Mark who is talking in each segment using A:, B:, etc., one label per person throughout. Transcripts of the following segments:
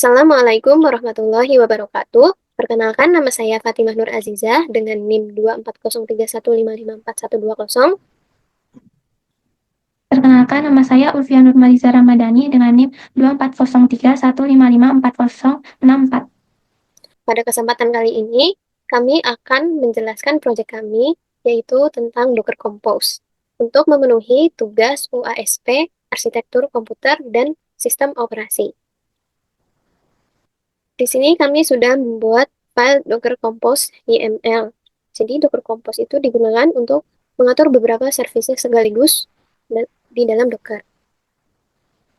A: Assalamualaikum warahmatullahi wabarakatuh. Perkenalkan, nama saya Fatimah Nur Azizah dengan NIM 24031554120.
B: Perkenalkan, nama saya Ulfia Nurmaliza Ramadhani dengan NIM 24031554064.
A: Pada kesempatan kali ini, kami akan menjelaskan proyek kami, yaitu tentang Docker Compose, untuk memenuhi tugas UASP, Arsitektur Komputer, dan Sistem Operasi. Di sini kami sudah membuat file Docker Compose YML. Jadi Docker Compose itu digunakan untuk mengatur beberapa services sekaligus di dalam Docker.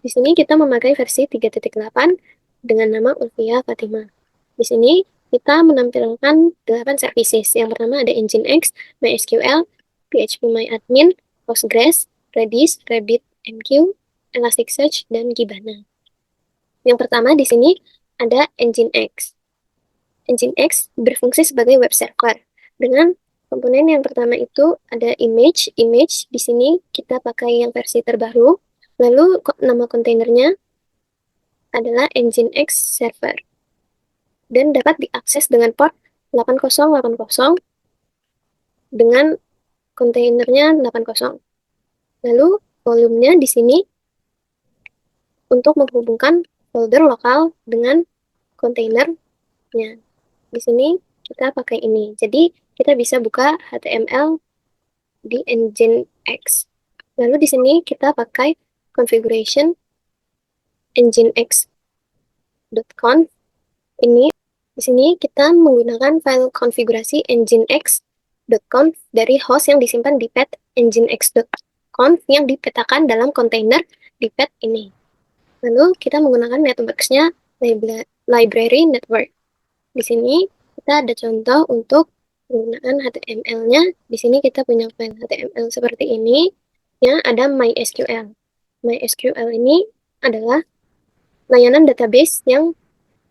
A: Di sini kita memakai versi 3.8 dengan nama Ulfia Fatimah. Di sini kita menampilkan 8 services. Yang pertama ada Nginx, MySQL, PHPMyAdmin, Postgres, Redis, RabbitMQ, Elasticsearch, dan Kibana. Yang pertama di sini ada Nginx. Nginx berfungsi sebagai web server. Dengan komponen yang pertama itu ada image. Image di sini kita pakai yang versi terbaru. Lalu nama kontainernya adalah Nginx server. Dan dapat diakses dengan port 8080 dengan kontainernya 80. Lalu volumenya di sini untuk menghubungkan folder lokal dengan kontainernya. Di sini kita pakai ini. Jadi kita bisa buka HTML di Nginx. Lalu di sini kita pakai configuration nginx.conf. Ini di sini kita menggunakan file konfigurasi nginx.conf dari host yang disimpan di path nginx.conf yang dipetakan dalam kontainer di path ini. Lalu kita menggunakan networks-nya library network. Di sini kita ada contoh untuk penggunaan HTML-nya. Di sini kita punya file HTML seperti ini, yang ada MySQL. MySQL ini adalah layanan database yang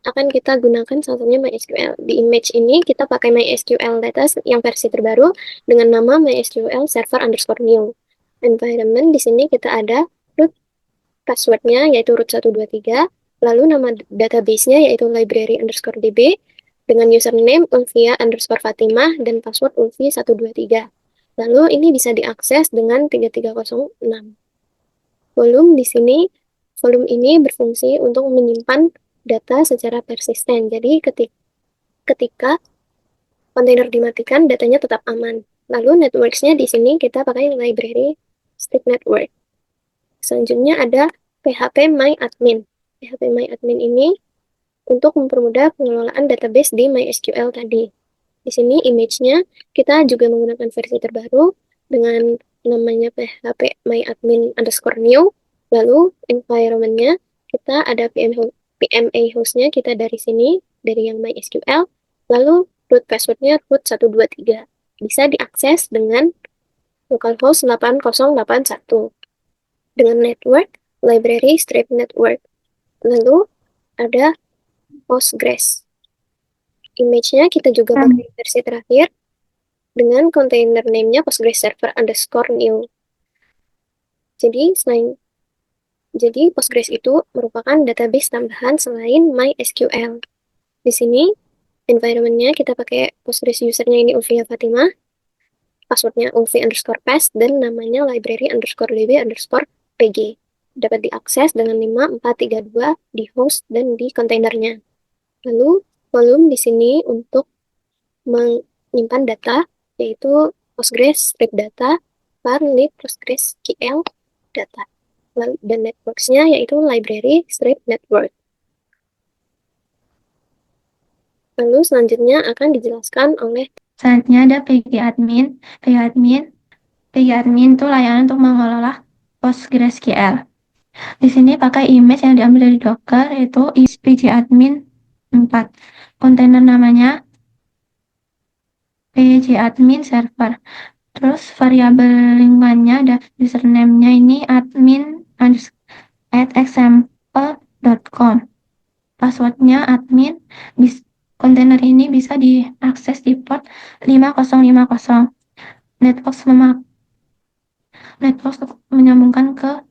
A: akan kita gunakan salah satunya MySQL. Di image ini kita pakai MySQL data yang versi terbaru dengan nama MySQL server underscore new. Environment di sini kita ada root passwordnya yaitu root 123, lalu nama database-nya yaitu library underscore db, dengan username Ulfia underscore Fatimah dan password Ulfi 123. Lalu ini bisa diakses dengan 3306. Volume di sini, volume ini berfungsi untuk menyimpan data secara persisten. Jadi ketika kontainer dimatikan, datanya tetap aman. Lalu networks-nya di sini kita pakai library strip network. Selanjutnya ada phpMyAdmin. phpMyAdmin ini untuk mempermudah pengelolaan database di MySQL tadi. Di sini image-nya kita juga menggunakan versi terbaru dengan namanya phpMyAdmin underscore new. Lalu environment-nya kita ada PMA host-nya kita dari sini, dari yang MySQL. Lalu root password-nya root 123. Bisa diakses dengan localhost 8081. Dengan network, library strip network. Lalu ada Postgres. Image-nya kita juga pakai versi terakhir dengan container name-nya Postgres server underscore new. Jadi Postgres itu merupakan database tambahan selain MySQL. Di sini environment-nya kita pakai Postgres usernya ini Ulfia Fatimah, passwordnya ulfi underscore pass, dan namanya library underscore db underscore pg. Dapat diakses dengan 5432 di host dan di kontainernya. Lalu volume di sini untuk menyimpan data yaitu Postgres strip data var lib PostgreSQL data. Dan networks-nya yaitu library strip network. Lalu selanjutnya akan dijelaskan oleh
B: Selanjutnya ada pgadmin. pgadmin itu layanan untuk mengelola PostgreSQL. Di sini pakai image yang diambil dari Docker, yaitu pgadmin 4. Kontainer namanya pgadmin server. Terus variabel lingkungannya ada username-nya ini admin at example.com. Passwordnya admin. Kontainer ini bisa diakses di port 5050. Network menyambungkan ke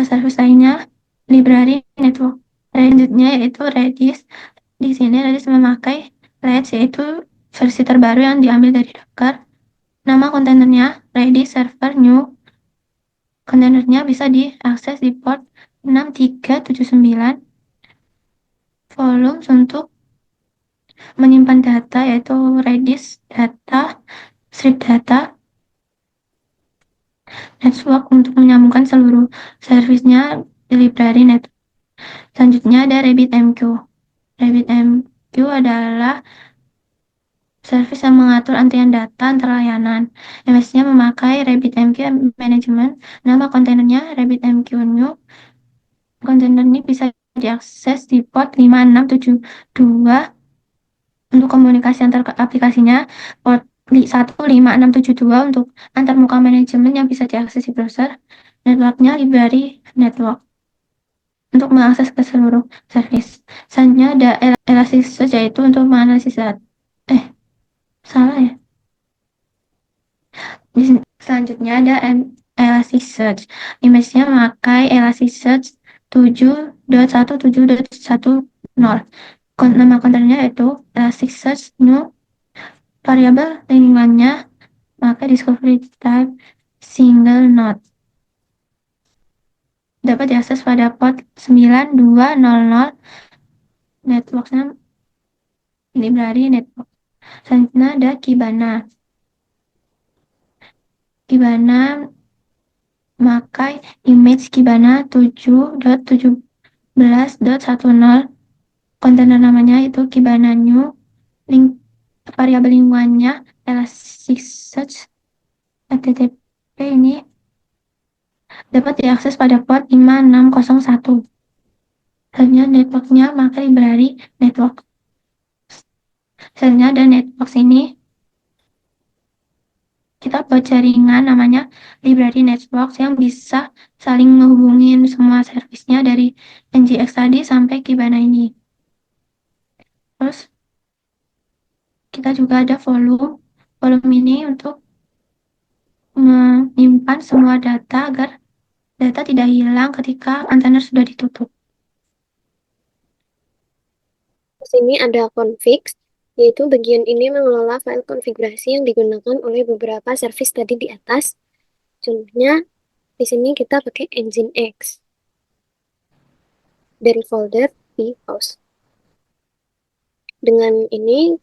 B: service lainnya, library network Selanjutnya yaitu Redis. Di sini Redis memakai Ledge, yaitu versi terbaru yang diambil dari Docker. Nama kontainernya Redis Server New. Kontainernya bisa diakses di port 6379. Volumes untuk menyimpan data yaitu Redis data, strip data, network untuk menyambungkan seluruh servisnya di library net. Selanjutnya ada RabbitMQ. RabbitMQ adalah servis yang mengatur antrian data antar layanan. MS-nya memakai RabbitMQ Management. Nama kontainernya RabbitMQ New. Kontainer ini bisa diakses di port 5672. Untuk komunikasi antar aplikasinya, port 15672 untuk antarmuka manajemen yang bisa diakses di browser. Networknya library network untuk mengakses ke seluruh service. Selanjutnya ada Elasticsearch, yaitu untuk menganalisis data. Salah ya. Selanjutnya ada Elasticsearch. Image-nya memakai Elasticsearch 7.1.7.10. Nama kontainernya yaitu Elasticsearch New. Variabel lingkungannya maka discovery type single node. Dapat diakses pada port 9200. Networknya library network. Selanjutnya ada Kibana. Kibana memakai image Kibana 7.17.10. Kontainer namanya itu Kibana New. Variabel lingkungannya Elasticsearch. HTTP ini dapat diakses pada port 5601. Selanjutnya networknya maka library network. Selanjutnya ada network ini. Kita buat jaringan namanya library network yang bisa saling menghubungin semua servisnya dari NGX tadi sampai Kibana ini. Terus kita juga ada volume. Volume ini untuk menyimpan semua data agar data tidak hilang ketika kontainer sudah ditutup.
A: Di sini ada config, yaitu bagian ini mengelola file konfigurasi yang digunakan oleh beberapa service tadi di atas. Contohnya, di sini kita pakai Nginx dari folder vhost. Dengan ini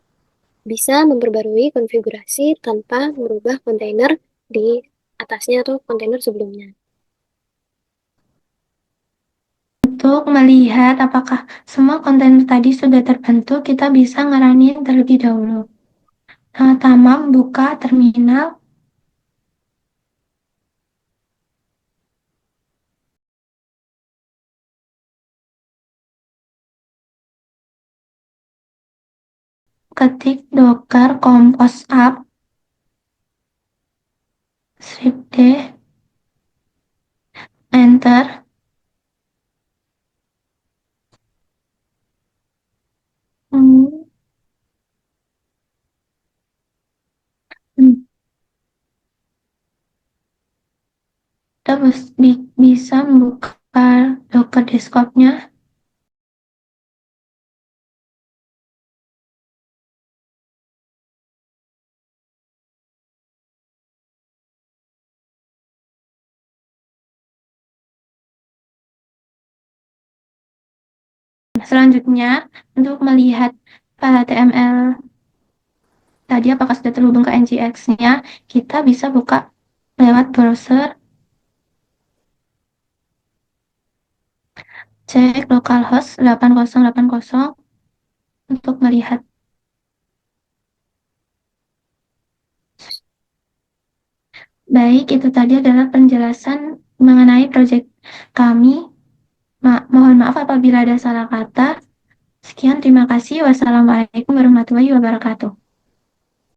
A: bisa memperbarui konfigurasi tanpa merubah kontainer di atasnya atau kontainer sebelumnya.
B: Untuk melihat apakah semua kontainer tadi sudah terbentuk, kita bisa ngeranin terlebih dahulu. Pertama, buka terminal. Ketik docker compose up strip d, enter. Kita bisa membuka docker desktopnya. Selanjutnya, untuk melihat file HTML tadi apakah sudah terhubung ke NGX-nya, kita bisa buka lewat browser, cek localhost 8080 untuk melihat. Baik, itu tadi adalah penjelasan mengenai proyek kami. Mohon maaf apabila ada salah kata. Sekian, terima kasih. Wassalamualaikum warahmatullahi wabarakatuh.